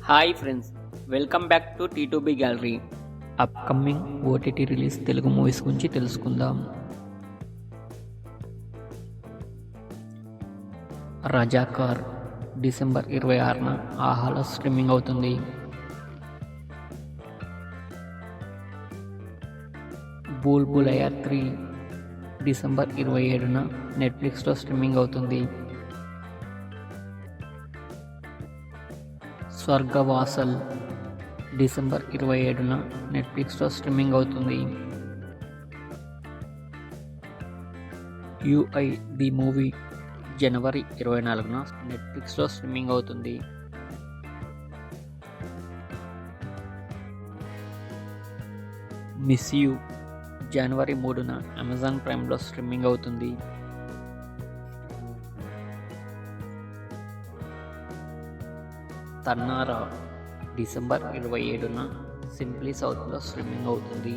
Hi friends, welcome back to T2B gallery. Upcoming OTT release Telugu movies గురించి తెలుసుకుందాం. Razakar December 26న ఆహాలో streaming అవుతుంది. Bool బులయ్యా 3 December 27న నెట్ఫ్లిక్స్లో స్ట్రీమింగ్ అవుతుంది. స్వర్గవాసల్ డిసెంబర్ 27న నెట్ఫ్లిక్స్లో స్ట్రీమింగ్ అవుతుంది. యుఐ ది మూవీ జనవరి 24న నెట్ఫ్లిక్స్లో స్ట్రీమింగ్ అవుతుంది. మిస్ యూ జనవరి 3న అమెజాన్ ప్రైమ్లో స్ట్రీమింగ్ అవుతుంది. తన్నారా డిసెంబర్ 27న సింప్లీ సౌత్లో స్ట్రీమింగ్ అవుతుంది.